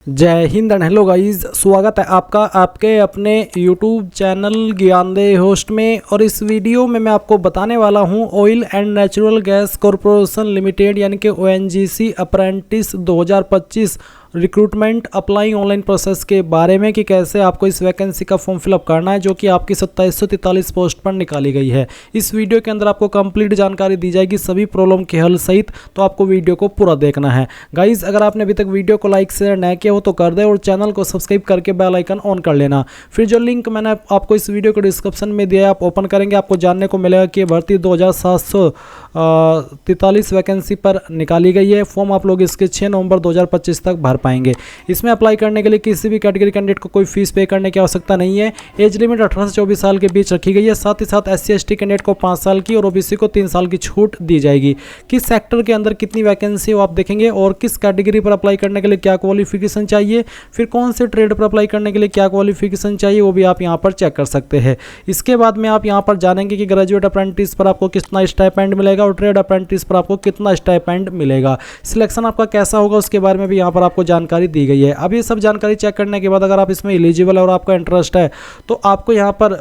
जय Hind and hello guys, स्वागत है आपका आपके अपने यूट्यूब चैनल ज्ञानदेह होस्ट में। और इस वीडियो में मैं आपको बताने वाला हूं oil and natural gas corporation limited यानी कि ONGC apprentice 2025 recruitment apply online process के बारे में कि कैसे आपको इस वैकेंसी का फॉर्म फिलअप करना है, जो कि आपकी 2743 पोस्ट पर निकाली गई है। इस वीडियो के अंदर आपको कंप्लीट जानकारी दी जाएगी सभी प्रॉब्लम के हल सहित, तो आपको वीडियो को पूरा देखना है। गाइज, अगर आपने अभी तक वीडियो को लाइक शेयर नहीं किया हो तो कर दे और चैनल को सब्सक्राइब करके बेल आइकन ऑन कर लेना। फिर जो लिंक मैंने आपको इस वीडियो के डिस्क्रिप्शन में दिया है, आप ओपन करेंगे, आपको जानने को मिलेगा कि भर्ती 2743 वैकेंसी पर निकाली गई है। फॉर्म आप लोग इसके 6 नवंबर 2025 तक भर पाएंगे। इसमें अप्लाई करने के लिए किसी भी कैटेगरी कैंडिडेट को कोई फीस पे करने की आवश्यकता नहीं है। एज लिमिट 18 से 24 साल के बीच रखी गई है। साथ ही साथ SC ST कैंडिडेट को 5 साल की और OBC को 3 साल की छूट दी जाएगी। किस सेक्टर के अंदर कितनी वैकेंसी हो आप देखेंगे, और किस कैटेगरी पर अप्लाई करने के लिए क्या क्वालिफिकेशन चाहिए, फिर कौन से ट्रेड पर अप्लाई करने के लिए क्या क्वालिफिकेशन चाहिए, वो भी आप यहाँ पर चेक कर सकते हैं। इसके बाद में आप यहाँ पर जानेंगे कि ग्रेजुएट अप्रेंटिस पर आपको कितना स्टाइपेंड मिलेगा और ट्रेड अप्रेंटिस पर आपको कितना स्टाइपेंड मिलेगा। सिलेक्शन आपका कैसा होगा उसके बारे में भी यहाँ पर आपको जानकारी दी गई है। अब ये सब जानकारी चेक करने के बाद अगर आप इसमें एलिजिबल है और आपका इंटरेस्ट है तो आपको यहाँ पर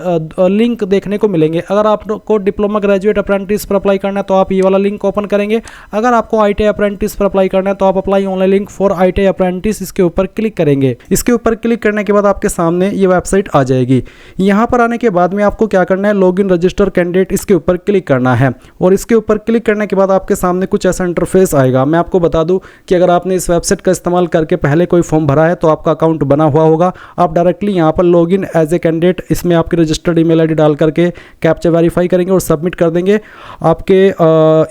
लिंक देखने को मिलेंगे। अगर आपको डिप्लोमा ग्रेजुएट अप्रेंटिस पर अप्लाई करना है तो आप ये वाला लिंक ओपन करेंगे। अगर आपको ITI अप्रेंटिस पर अप्लाई करना है तो आप apply online link for ITI apprentice इसके ऊपर क्लिक करेंगे। इसके ऊपर क्लिक करने के बाद आपके सामने ये वेबसाइट आ जाएगी। यहाँ पर आने के बाद में आपको क्या करना है, लॉगिन रजिस्टर कैंडिडेट इसके ऊपर क्लिक करना है। और इसके ऊपर क्लिक करने के बाद आपके सामने कुछ ऐसा इंटरफेस आएगा। मैं आपको बता दूं कि अगर आपने इस वेबसाइट का इस्तेमाल करके पहले कोई फॉर्म भरा है तो आपका अकाउंट बना हुआ होगा। आप डायरेक्टली यहाँ पर लॉगिन एज ए कैंडिडेट इसमें आपकी रजिस्टर्ड ईमेल आईडी डाल करके कैप्चा वेरीफाई करेंगे और सबमिट कर देंगे। आपके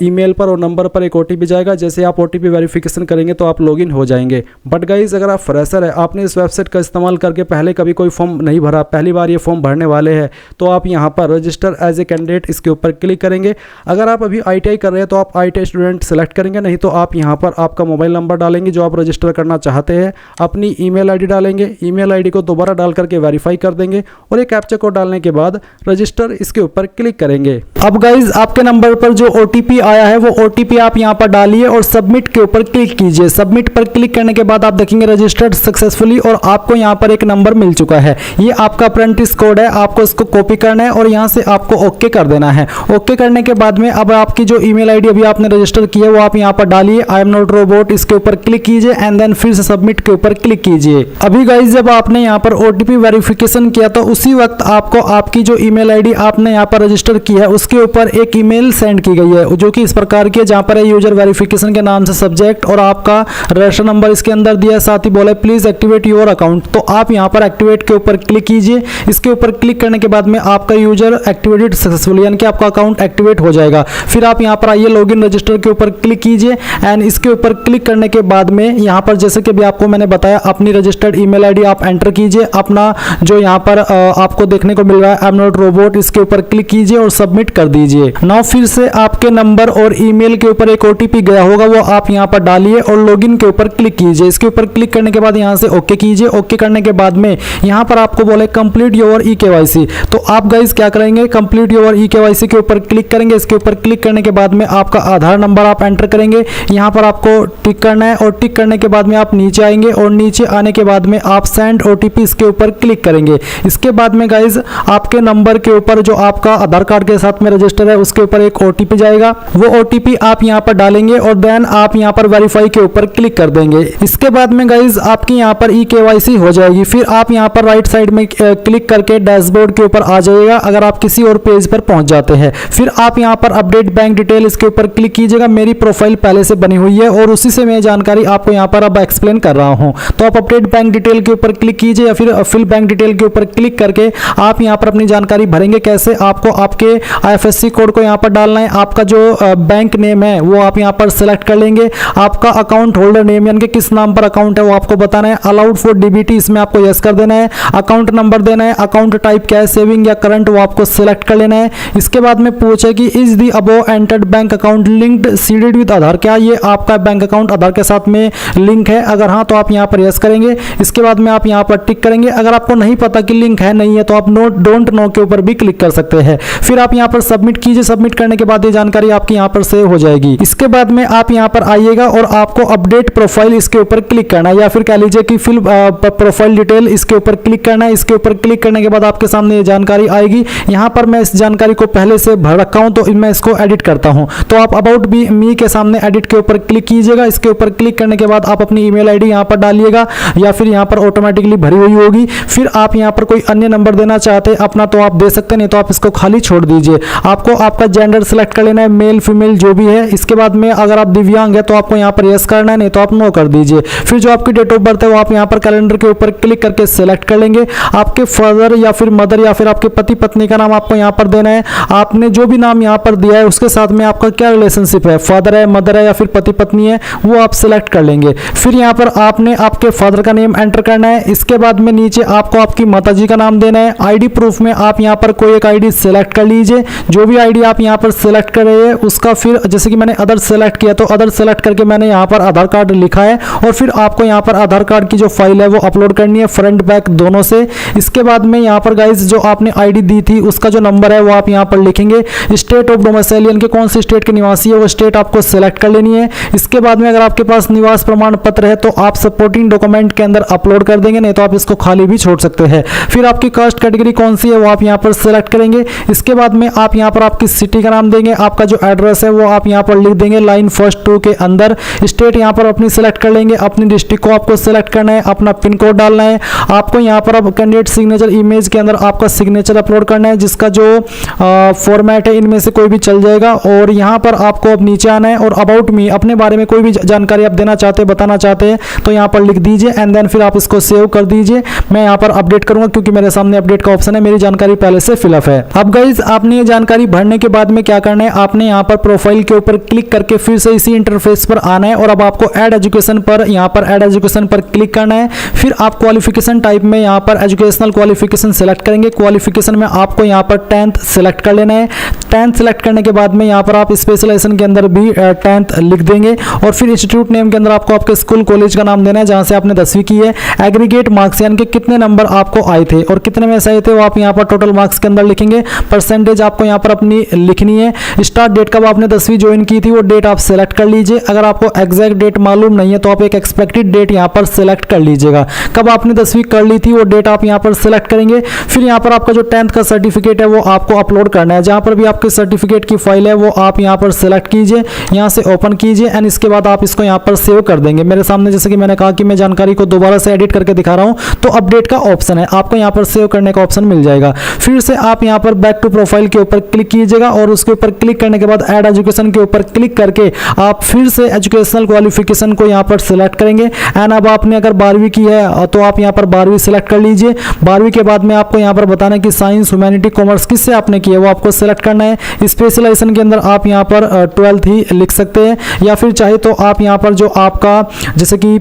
ईमेल पर और नंबर पर एक OTP जाएगा। जैसे आप OTP वेरिफिकेशन करेंगे तो आप लॉगिन हो जाएंगे। बट गाइज, अगर आप फ्रेशर है, आपने इस वेबसाइट का इस्तेमाल करके पहले कभी कोई फॉर्म नहीं भरा, पहली बार ये फॉर्म भरने वाले हैं, तो आप यहाँ पर रजिस्टर एज ए कैंडिडेट इसके ऊपर क्लिक करेंगे। अगर आप अभी ITI कर रहे हैं तो आप ITI स्टूडेंट सेलेक्ट करेंगे, नहीं तो आप यहाँ पर आपका मोबाइल नंबर डालेंगे जो आप रजिस्टर करना चाहते हैं, अपनी ईमेल आईडी डालेंगे, ईमेल आईडी को दोबारा डाल करके वेरीफाई कर देंगे और ये कैप्चा कोड डालने के बाद रजिस्टर इसके ऊपर क्लिक करेंगे। अब गाइज, आपके नंबर पर जो OTP आया है वो OTP आप यहाँ पर डालिए और सबमिट के ऊपर क्लिक कीजिए। सबमिट पर क्लिक करने के बाद आप देखेंगे रजिस्टर्ड सक्सेसफुली और आपको यहाँ पर एक नंबर मिल चुका है। ये आपका अप्रेंटिस कोड है, आपको इसको कॉपी करना है और यहाँ से आपको ओके कर देना है। ओके करने के बाद में अब आपकी जो ईमेल आईडी अभी आपने रजिस्टर की है वो आप यहाँ पर डालिए, आई एम नॉट रोबोट, इसके ऊपर क्लिक कीजिए एंड देन फिर से सबमिट के ऊपर क्लिक कीजिए। अभी गाइज, जब आपने यहाँ पर OTP वेरिफिकेशन किया तो उसी वक्त आपको आपकी जो ईमेल आईडी आपने यहाँ पर रजिस्टर की है उसके ऊपर एक ईमेल सेंड की गई है, जो कि इस प्रकार की है, जहाँ पर है यूजर वेरिफिकेशन के नाम से सब्जेक्ट और आपका रजिस्टर नंबर इसके अंदर दिया है। साथ ही बोला प्लीज एक्टिवेट योर अकाउंट, तो आप यहाँ पर एक्टिवेट के ऊपर क्लिक कीजिए। इसके ऊपर क्लिक करने के बाद में आपका यूजर एक्टिवेटेड सक्सेसफुली, यानी कि आपका अकाउंट एक्टिवेट हो जाएगा। फिर आप यहाँ पर आइए, लॉगिन रजिस्टर के ऊपर क्लिक कीजिए एंड इसके ऊपर क्लिक करने के बाद में यहाँ पर जैसे कि अभी आपको मैंने बताया, अपनी रजिस्टर्ड ईमेल आईडी आप एंटर कीजिए। अपना जो यहाँ पर आपको देखने को मिल रहा है आई एम नॉट रोबोट, इसके ऊपर क्लिक कीजिए और सबमिट कर दीजिए। नाउ फिर से आपके नंबर और ईमेल के ऊपर एक OTP गया होगा, वो आप यहाँ पर डालिए और लॉगिन के ऊपर क्लिक कीजिए। इसके ऊपर क्लिक करने के बाद यहाँ से ओके कीजिए। ओके करने के बाद में यहाँ पर आपको बोले कंप्लीट योर eKYC, तो आप गाइज क्या करेंगे, कंप्लीट योर eKYC के ऊपर क्लिक करेंगे। इसके ऊपर क्लिक करने के बाद में आपका आधार नंबर आप एंटर करेंगे, यहाँ पर आपको टिक करना है और टिक करने के बाद में आप नीचे आएंगे और नीचे आने के बाद में आप सेंड OTP इसके ऊपर क्लिक करेंगे। इसके बाद में गाइज, आपके नंबर के ऊपर जो आपका आधार कार्ड के साथ में रजिस्टर है उसके ऊपर एक OTP जाएगा, वो OTP आप यहाँ पर डालेंगे और देन आप यहाँ पर वेरीफाई के ऊपर क्लिक कर देंगे। इसके बाद में गाइज आपकी यहाँ पर eKYC हो जाएगी। फिर आप यहाँ पर राइट साइड में क्लिक करके डैशबोर्ड के ऊपर आ जाइएगा अगर आप किसी और पेज पर पहुंच जाते हैं। फिर आप यहाँ पर अपडेट बैंक डिटेल इसके ऊपर क्लिक कीजिएगा। मेरी प्रोफाइल पहले से बनी हुई है और उसी से मैं जानकारी आपको यहाँ पर अब एक्सप्लेन कर रहा हूँ। तो आप अपडेट बैंक डिटेल के ऊपर क्लिक कीजिए या फिर फिल बैंक डिटेल के ऊपर क्लिक करके आप यहाँ पर अपनी जानकारी भरेंगे। कैसे, आपको आपके IFSC कोड को यहाँ पर डालना है, आपका जो बैंक नेम है वो आप यहाँ पर सेलेक्ट कर लेंगे, आपका अकाउंट होल्डर नेम यानी कि किस नाम पर अकाउंट है वो आपको बताना है, अलाउड फॉर DBT इसमें आपको यस कर देना है, अकाउंट नंबर देना है, अकाउंट टाइप क्या है, सेविंग या करंट वो आपको सेलेक्ट कर लेना है। इसके बाद में पूछे कि is the above entered bank account linked seeded with Aadhaar, क्या ये आपका बैंक अकाउंट आधार के साथ में लिंक है, है, अगर हाँ तो आप यहाँ पर यस करेंगे। इसके बाद में आप यहाँ पर टिक करेंगे। अगर आपको नहीं पता कि लिंक है नहीं है तो आप डोंट नो के ऊपर भी क्लिक कर सकते हैं। फिर आप यहाँ पर सबमिट कीजिए। सबमिट करने के बाद ये जानकारी आपकी यहाँ पर सेव हो जाएगी। इसके बाद में आप यहाँ पर आइएगा और आपको अपडेट प्रोफाइल इसके ऊपर क्लिक करना है, या फिर कह लीजिए कि फिल प्रोफाइल डिटेल इसके ऊपर क्लिक करना है। इसके ऊपर क्लिक करने के बाद आपके सामने ये जानकारी आएगी। यहाँ पर मैं इस जानकारी को पहले से भर रखा हूँ तो मैं इसको एडिट करता हूँ। तो आप अबाउट मी के सामने एडिट के ऊपर क्लिक कीजिएगा। इसके ऊपर क्लिक करने के बाद आप अपनी ईमेल आईडी यहाँ पर डालिएगा, या फिर यहाँ पर ऑटोमेटिकली भरी हुई होगी। फिर आप यहाँ पर कोई अन्य नंबर देना चाहते हैं अपना तो आप दे सकते हैं, नहीं तो आप इसको खाली छोड़ दीजिए। आपको आपका जेंडर सेलेक्ट कर लेना है, मेल फीमेल जो भी है। इसके बाद में अगर आप दिव्यांग है तो आपको यहाँ पर यस करना है, नहीं तो आप नो कर दीजिए। फिर जो आपकी डेट ऑफ बर्थ है वो आप यहाँ पर कैलेंडर के ऊपर क्लिक करके सेलेक्ट कर लेंगे। आपके फादर या फिर मदर या फिर आपके पति पत्नी का नाम आपको यहाँ पर देना है। आपने जो भी नाम यहाँ पर दिया है उसके साथ में आपका क्या रिलेशनशिप है, फादर है, मदर है या फिर पति पत्नी है, वो आप सिलेक्ट कर लेंगे। फिर यहाँ पर आपने आपके फादर का नेम एंटर करना है। इसके बाद में नीचे आपको आपकी माताजी का नाम देना है। आईडी प्रूफ में आप यहाँ पर कोई एक आईडी सेलेक्ट कर लीजिए। जो भी आईडी आप यहाँ पर सेलेक्ट कर रहे हैं उसका फिर जैसे कि मैंने अदर सेलेक्ट किया तो अदर सेलेक्ट करके मैंने यहाँ पर आधार कार्ड लिखा है, और फिर आपको यहाँ पर आधार कार्ड की जो फाइल है वो अपलोड करनी है फ्रंट बैक दोनों से। इसके बाद में यहाँ पर गाइज जो आपने आईडी दी थी उसका जो नंबर है वो आप यहाँ पर लिखेंगे। स्टेट ऑफ डोमिसाइलियन के कौन सी स्टेट के निवासी है वो स्टेट आपको सेलेक्ट कर लेनी है। इसके बाद में अगर आपके पास निवास प्रमाण पत्र है तो आप सपोर्टिंग डॉक्यूमेंट के अंदर अपलोड कर देंगे, नहीं तो आप इसको खाली भी छोड़ सकते हैं। फिर आपकी कास्ट कैटेगरी कौन सी है वो आप यहाँ पर सेलेक्ट करेंगे। इसके बाद में आप यहाँ पर आपकी सिटी का नाम देंगे। आपका जो एड्रेस है वो आप यहाँ पर लिख देंगे लाइन फर्स्ट 2 के अंदर। स्टेट यहाँ पर अपनी सेलेक्ट कर लेंगे। अपनी डिस्ट्रिक्ट को आपको सेलेक्ट करना है, अपना पिन कोड डालना है। आपको यहाँ पर अब कैंडिडेट सिग्नेचर इमेज के अंदर आपका सिग्नेचर अपलोड करना है, जिसका जो फॉर्मेट है इनमें से कोई भी चल जाएगा। और यहाँ पर आपको अब नीचे आना है और अबाउट मी अपने बारे में कोई भी जानकारी आप देना चाहते हैं, बताना चाहते हैं तो यहाँ पर लिख दीजिए एंड देन फिर आप इसको सेव कर दीजिए। मैं यहाँ पर अपडेट करूंगा क्योंकि मेरे सामने अपडेट का ऑप्शन है, मेरी जानकारी पहले से फिलअप है। अब गाइज आपने ये जानकारी भरने के बाद में क्या करना है, आपने यहाँ पर प्रोफाइल के ऊपर क्लिक करके फिर से इसी इंटरफेस पर आना है और अब आपको ऐड एजुकेशन पर यहाँ पर ऐड एजुकेशन पर क्लिक करना है। फिर आप क्वालिफिकेशन टाइप में यहाँ पर एजुकेशनल क्वालिफिकेशन सेलेक्ट करेंगे। क्वालिफिकेशन में आपको यहाँ पर 10th सेलेक्ट कर लेना है। 10th सेलेक्ट करने के बाद में यहाँ पर आप स्पेशलाइजेशन के अंदर भी 10th लिख देंगे और फिर इंस्टीट्यूट नेम के अंदर आपको आपके स्कूल कॉलेज का नाम देना है जहाँ से आपने 10वीं की है। एग्रीगेट मार्क्स यानी कि कितने नंबर आपको आए थे और कितने में से आए थे वो आप यहाँ पर टोटल मार्क्स के अंदर लिखेंगे। परसेंटेज आपको यहाँ पर अपनी लिखनी है। स्टार्ट डेट कब आपने 10वीं ज्वाइन की थी वो डेट आप सेलेक्ट कर लीजिए। अगर आपको एग्जैक्ट डेट मालूम नहीं है तो आप एक एक्सपेक्टेड डेट यहाँ पर सेलेक्ट कर लीजिएगा। कब आपने 10वीं कर ली थी वो डेट आप यहाँ पर सेलेक्ट करेंगे। फिर यहाँ पर आपका जो 10th का सर्टिफिकेट है वो आपको अपलोड करना है। जहाँ पर भी आपके सर्टिफिकेट की फाइल है वो आप यहाँ पर सेलेक्ट कीजिए, यहाँ से ओपन कीजिए एंड इसके बाद आप इसको यहाँ पर सेव कर देंगे। मेरे सामने जैसे कि मैंने कहा कि मैं जानकारी को दोबारा से एडिट करके दिखा रहा हूँ तो अपडेट का ऑप्शन है, आपको यहाँ पर सेव करने का ऑप्शन मिल जाएगा। फिर से आप यहाँ पर बैक टू प्रोफाइल के ऊपर क्लिक कीजिएगा और उसके ऊपर क्लिक करने के बाद ऐड एजुकेशन के ऊपर क्लिक करके आप फिर से एजुकेशनल क्वालिफिकेशन को यहाँ पर सिलेक्ट करेंगे। एंड अब आपने अगर 12वीं की है तो आप यहाँ पर 12वीं सिलेक्ट कर लीजिए। 12वीं के बाद में आपको यहाँ पर बताना है कि साइंस ह्यूमैनिटी कॉमर्स किससे आपने की है वो आपको सिलेक्ट करना है। स्पेशलाइजेशन के अंदर आप यहाँ पर 12th ही लिख सकते हैं, या फिर चाहे तो आप यहाँ पर जो आपका जैसे कि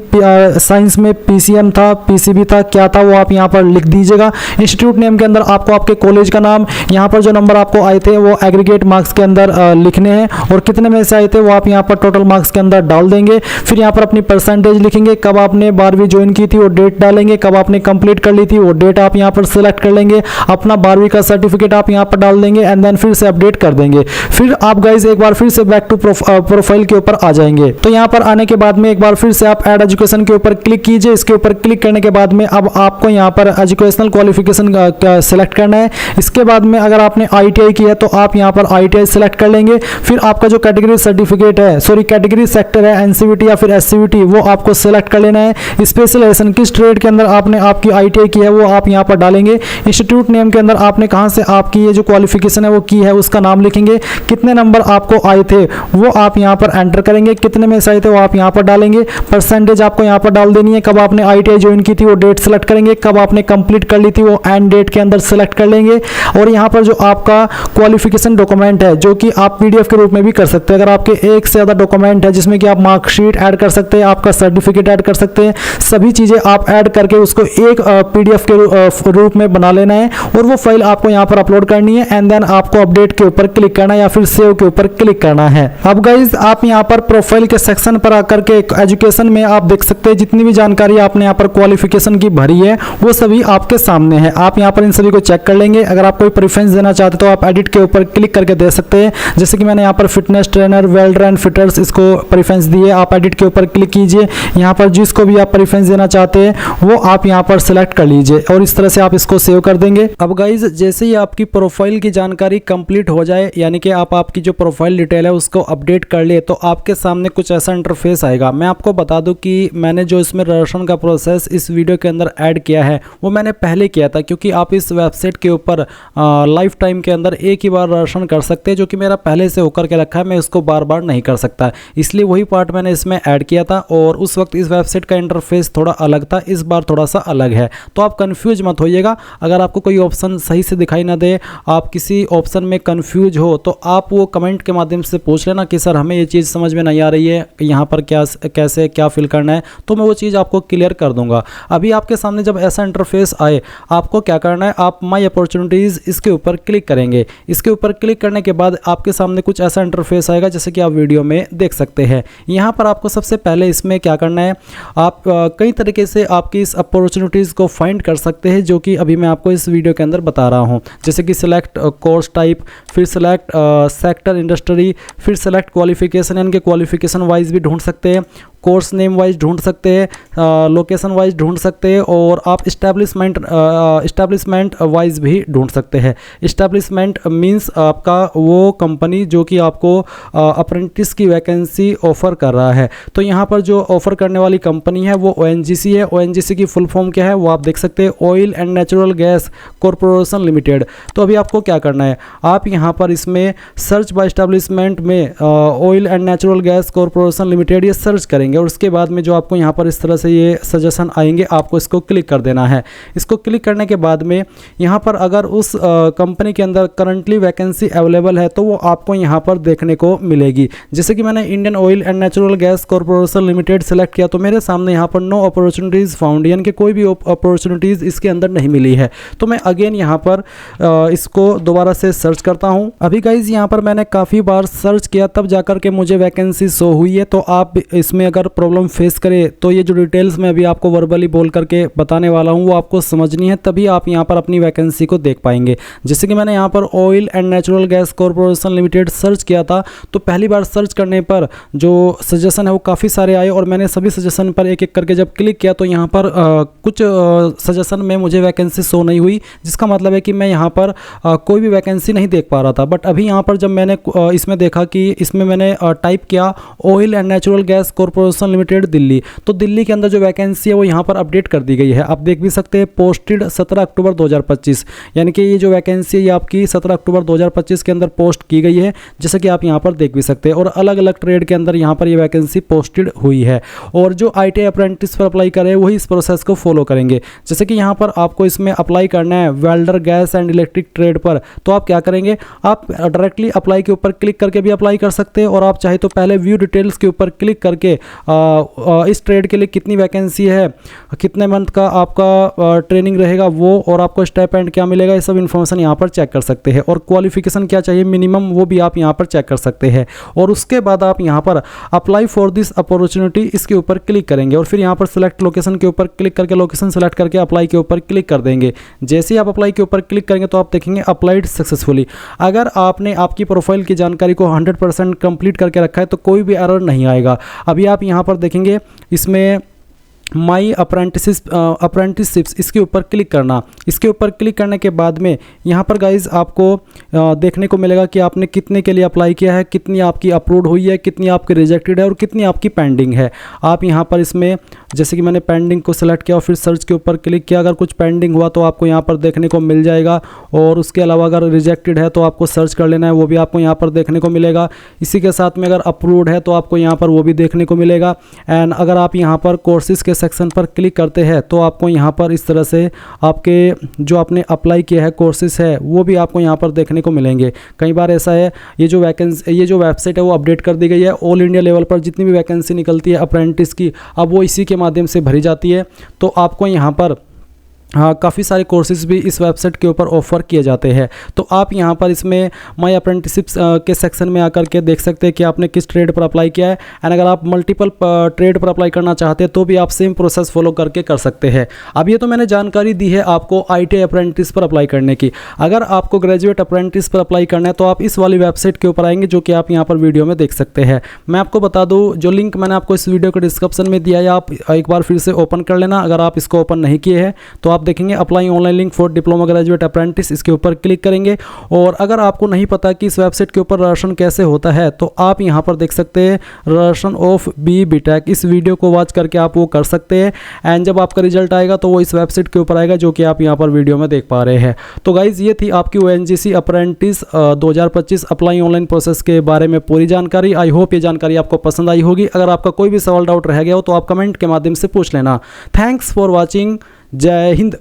साइंस में PCM था, PCB था, क्या था वो आप यहाँ पर लिख दीजिएगा। इंस्टीट्यूट नेम के अंदर आपको आपके कॉलेज का नाम, यहाँ पर जो नंबर आपको आए थे वो एग्रीगेट मार्क्स के अंदर लिखने हैं और कितने में से आए थे वो आप यहाँ पर टोटल मार्क्स के अंदर डाल देंगे। फिर यहाँ पर अपनी परसेंटेज लिखेंगे, कब आपने 12वीं ज्वाइन की थी वो डेट डालेंगे, कब आपने कंप्लीट कर ली थी वो डेट आप यहाँ पर सिलेक्ट कर लेंगे। अपना 12वीं का सर्टिफिकेट आप यहाँ पर डाल देंगे एंड देन फिर से अपडेट कर देंगे। फिर आप गाइज एक बार फिर से बैक टू प्रोफाइल के ऊपर आ जाएंगे। तो यहाँ पर आने के बाद में एक बार फिर से आप ऐड एजुकेशन के ऊपर क्लिक कीजिए। इसके ऊपर क्लिक करने के बाद में अब आपको यहाँ पर एजुकेशनल क्वालिफिकेशन सेलेक्ट करना है। इसके बाद में अगर आपने ITI की है तो आप यहाँ पर ITI सेलेक्ट कर लेंगे। फिर आपका जो कैटेगरी सर्टिफिकेट है, सॉरी कैटेगरी सेक्टर है, NCVT या फिर SCVT, वो आपको सेलेक्ट कर लेना है। स्पेशलाइजेशन किस ट्रेड के अंदर आपने आपकी ITI की है वो आप यहाँ पर डालेंगे। इंस्टीट्यूट नेम के अंदर आपने कहाँ से आपकी ये जो क्वालिफिकेशन है वो की है उसका नाम लिखेंगे। कितने नंबर आपको आए थे वो आप यहाँ पर एंटर करेंगे, कितने में से आए थे वो आप यहाँ पर डालेंगे। परसेंटेज आपको यहाँ पर डाल देनी है। कब आपने ITI ज्वाइन की थी वो डेट सेलेक्ट करेंगे, कब आपने कंप्लीट कर ली थी वो एंड डेट के अंदर सेलेक्ट कर लेंगे। और यहाँ पर जो आपका क्वालिफिकेशन डॉक्यूमेंट है जो कि आप PDF के रूप में भी कर सकते हैं। अगर आपके एक से ज़्यादा डॉक्यूमेंट है जिसमें कि आप मार्कशीट ऐड कर सकते हैं, आपका सर्टिफिकेट ऐड कर सकते हैं, सभी चीज़ें आप ऐड करके उसको एक PDF के रूप में बना लेना है और वो फाइल आपको यहाँ पर अपलोड करनी है एंड देन आपको अपडेट के ऊपर क्लिक करना है या फिर सेव के ऊपर क्लिक करना है। अब गाइज आप यहाँ पर प्रोफाइल के सेक्शन पर आकर के एजुकेशन एप्लीकेशन में आप देख सकते हैं जितनी भी जानकारी आपने यहाँ पर क्वालिफिकेशन की भरी है वो सभी आपके सामने है। आप यहाँ पर इन सभी को चेक कर लेंगे। अगर आप कोई प्रेफरेंस देना चाहते तो आप एडिट के ऊपर क्लिक करके दे सकते हैं। जैसे कि मैंने यहाँ पर fitness trainer, welder and fitters इसको प्रेफरेंस दिए। आप एडिट के ऊपर क्लिक कीजिए। यहाँ पर जिसको भी आप प्रेफरेंस देना चाहते हैं वो आप यहाँ पर सिलेक्ट कर लीजिए और इस तरह से आप इसको सेव कर देंगे। अब गाइज जैसे ही आपकी प्रोफाइल की जानकारी कंप्लीट हो जाए, यानी कि आप आपकी जो प्रोफाइल डिटेल है उसको अपडेट कर लिए, तो आपके सामने कुछ ऐसा इंटरफेस आएगा। मैं आपको बता दूं कि मैंने जो इसमें रजिस्ट्रेशन का प्रोसेस इस वीडियो के अंदर ऐड किया है वो मैंने पहले किया था, क्योंकि आप इस वेबसाइट के ऊपर लाइफ टाइम के अंदर एक ही बार रजिस्ट्रेशन कर सकते हैं, जो कि मेरा पहले से होकर के रखा है। मैं इसको बार बार नहीं कर सकता, इसलिए वही पार्ट मैंने इसमें ऐड किया था। और उस वक्त इस वेबसाइट का इंटरफेस थोड़ा अलग था, इस बार थोड़ा सा अलग है। तो आप कंफ्यूज मत होइएगा। अगर आपको कोई ऑप्शन सही से दिखाई ना दे, आप किसी ऑप्शन में कंफ्यूज हो, तो आप वो कमेंट के माध्यम से पूछ लेना कि सर हमें ये चीज़ समझ में नहीं आ रही है, यहाँ पर क्या कैसे क्या फिल करना है, तो मैं वो चीज़ आपको क्लियर कर दूंगा। अभी आपके सामने जब ऐसा इंटरफेस आए, आपको क्या करना है, आप माई अपॉर्चुनिटीज़ इसके ऊपर क्लिक करेंगे। इसके ऊपर क्लिक करने के बाद आपके सामने कुछ ऐसा इंटरफेस आएगा जैसे कि आप वीडियो में देख सकते हैं। यहाँ पर आपको सबसे पहले इसमें क्या करना है, आप कई तरीके से आपकी इस अपॉर्चुनिटीज़ को फाइंड कर सकते हैं, जो कि अभी मैं आपको इस वीडियो के अंदर बता रहा हूँ। जैसे कि सिलेक्ट कोर्स टाइप, फिर सिलेक्ट सेक्टर इंडस्ट्री, फिर सिलेक्ट क्वालिफिकेशन, यानी कि क्वालिफिकेशन वाइज भी ढूंढ सकते हैं, कोर्स नेम वाइज ढूंढ सकते हैं, लोकेशन वाइज ढूंढ सकते हैं, और आप इस्टेब्लिशमेंट वाइज भी ढूंढ सकते हैं। इस्टेब्लिशमेंट मींस आपका वो कंपनी जो कि आपको अप्रेंटिस की वैकेंसी ऑफ़र कर रहा है। तो यहाँ पर जो ऑफ़र करने वाली कंपनी है वो ONGC है। ONGC की फुल फॉर्म क्या है वो आप देख सकते हैं, oil and natural gas corporation limited. तो अभी आपको क्या करना है, आप यहाँ पर इसमें सर्च बाय इस्टेब्लिशमेंट में oil and natural gas corporation limited ये सर्च करेंगे, और उसके बाद में जो आपको यहाँ पर इस तरह से ये सजेशन आएंगे, आपको इसको क्लिक कर देना है। इसको क्लिक करने के बाद में यहाँ पर अगर उस कंपनी के अंदर करंटली वैकेंसी अवेलेबल है तो वो आपको यहाँ पर देखने को मिलेगी। जैसे कि मैंने Indian oil and natural gas corporation limited select किया, तो मेरे सामने यहाँ पर नो अपॉर्चुनिटीज़ फाउंड, यानी कि कोई भी अपॉर्चुनिटीज़ इसके अंदर नहीं मिली है। तो मैं अगेन यहाँ पर इसको दोबारा से सर्च करता हूँ। अभी गाइज यहाँ पर मैंने काफ़ी बार सर्च किया, तब जाकर के मुझे वैकेंसी शो हुई है। तो आप इसमें अगर प्रॉब्लम फेस करें तो ये जो डिटेल्स मैं अभी आपको वर्बली बोल करके बताने वाला हूँ वो आपको समझनी है, तभी आप यहाँ पर अपनी वैकेंसी को देख पाएंगे। जैसे कि मैंने यहाँ पर oil and natural gas corporation limited search किया था, तो पहली बार सर्च करने पर जो सजेशन है वो काफ़ी सारे आए, और मैंने सभी सजेशन पर एक एक करके जब क्लिक किया तो यहाँ पर कुछ सजेशन में मुझे वैकेंसी शो नहीं हुई, जिसका मतलब है कि मैं यहाँ पर कोई भी वैकेंसी नहीं देख पा रहा था। बट अभी यहाँ पर जब मैंने इसमें देखा कि इसमें मैंने टाइप किया oil and natural gas corporation limited Delhi, तो दिल्ली के अंदर जो वैकेंसी है वो यहाँ पर अपडेट कर दी गई है। आप देख भी सकते हैं, पोस्टेड 17 अक्टूबर 2025, यानी कि ये जो वैकेंसी है ये आपकी 17 अक्टूबर 2025 के अंदर पोस्ट की गई है, जैसे कि आप यहाँ पर देख भी सकते हैं। और अलग अलग ट्रेड के अंदर यहाँ पर ये वैकेंसी पोस्टेड हुई है, और जो ITI अप्रेंटिस पर अप्लाई करे वही इस प्रोसेस को फॉलो करेंगे। जैसे कि यहाँ पर आपको इसमें अप्लाई करना है welder, gas and electric trade पर, तो आप क्या करेंगे, आप डायरेक्टली अप्लाई के ऊपर क्लिक करके भी अप्लाई कर सकते हैं, और आप चाहे तो पहले व्यू डिटेल्स के ऊपर क्लिक करके इस ट्रेड के लिए कितनी वैकेंसी है, कितने मंथ का आपका ट्रेनिंग रहेगा वो, और आपको स्टाइपेंड क्या मिलेगा, ये सब इन्फॉर्मेशन यहाँ पर चेक कर सकते हैं। और क्वालिफिकेशन क्या चाहिए मिनिमम, वो भी आप यहाँ पर चेक कर सकते हैं। और उसके बाद आप यहाँ पर अप्लाई फॉर दिस अपॉर्चुनिटी इसके ऊपर क्लिक करेंगे, और फिर यहाँ पर सिलेक्ट लोकेशन के ऊपर क्लिक करके लोकेशन सेलेक्ट करके अप्लाई के ऊपर क्लिक कर देंगे। जैसे ही आप अप्लाई के ऊपर क्लिक करेंगे तो आप देखेंगे अप्लाइड सक्सेसफुली। अगर आपने आपकी प्रोफाइल की जानकारी को 100% कंप्लीट करके रखा है तो कोई भी एरर नहीं आएगा। अभी आप यहाँ पर देखेंगे इसमें माई अप्रेंटिसशिप्स इसके ऊपर क्लिक करना। इसके ऊपर क्लिक करने के बाद में यहाँ पर गाइज आपको देखने को मिलेगा कि आपने कितने के लिए अप्लाई किया है, कितनी आपकी अप्रूव्ड हुई है, कितनी आपकी रिजेक्टेड है, और कितनी आपकी पेंडिंग है। आप यहाँ पर इसमें जैसे कि मैंने पेंडिंग को सिलेक्ट किया और फिर सर्च के ऊपर क्लिक किया, अगर कुछ पेंडिंग हुआ तो आपको यहाँ पर देखने को मिल जाएगा। और उसके अलावा अगर रिजेक्टेड है तो आपको सर्च कर लेना है, वो भी आपको यहाँ पर देखने को मिलेगा। इसी के साथ में अगर अप्रूव्ड है तो आपको यहाँ पर वो भी देखने को मिलेगा। एंड अगर आप यहाँ पर कोर्सेज के सेक्शन पर क्लिक करते हैं तो आपको यहाँ पर इस तरह से आपके जो आपने अप्लाई किया है कोर्सेज है वो भी आपको यहाँ पर देखने को मिलेंगे। कई बार ऐसा है ये जो वेबसाइट है वो अपडेट कर दी गई है। ऑल इंडिया लेवल पर जितनी भी वैकेंसी निकलती है अप्रेंटिस की, अब वो इसी के माध्यम से भरी जाती है। तो आपको यहाँ पर हाँ, काफ़ी सारे कोर्सेज़ भी इस वेबसाइट के ऊपर ऑफ़र किए जाते हैं। तो आप यहाँ पर इसमें माई अप्रेंटिसशिप्स के सेक्शन में आकर के देख सकते हैं कि आपने किस ट्रेड पर अप्लाई किया है। एंड अगर आप मल्टीपल ट्रेड पर अप्लाई करना चाहते हैं तो भी आप सेम प्रोसेस फॉलो करके कर सकते हैं। अब ये तो मैंने जानकारी दी है आपको ITI अप्रेंटिस पर अप्लाई करने की। अगर आपको ग्रेजुएट अप्रेंटिस पर अप्लाई करना है तो आप इस वाली वेबसाइट के ऊपर आएंगे, जो कि आप यहाँ पर वीडियो में देख सकते हैं। मैं आपको बता दूँ, जो लिंक मैंने आपको इस वीडियो के डिस्क्रिप्शन में दिया है, आप एक बार फिर से ओपन कर लेना। अगर आप इसको ओपन नहीं किए हैं तो आप देखेंगे apply online link for diploma graduate apprentice, इसके ऊपर क्लिक करेंगे। और अगर आपको नहीं पता कि इस वेबसाइट के ऊपर रजिस्ट्रेशन कैसे होता है तो आप यहां पर देख सकते हैं रजिस्ट्रेशन ऑफ BTech। इस वीडियो को वॉच करके आप वो कर सकते हैं। एंड जब आपका रिजल्ट आएगा तो वो इस वेबसाइट के ऊपर आएगा, जो कि आप यहां पर वीडियो में देख पा रहे हैं। तो गाइज, ये थी आपकी ONGC apprentice 2025 apply online process के बारे में पूरी जानकारी। आई होप ये जानकारी आपको पसंद आई होगी। अगर आपका कोई भी सवाल डाउट रह गया हो तो आप कमेंट के माध्यम से पूछ लेना। Thanks for watching. जय हिंद।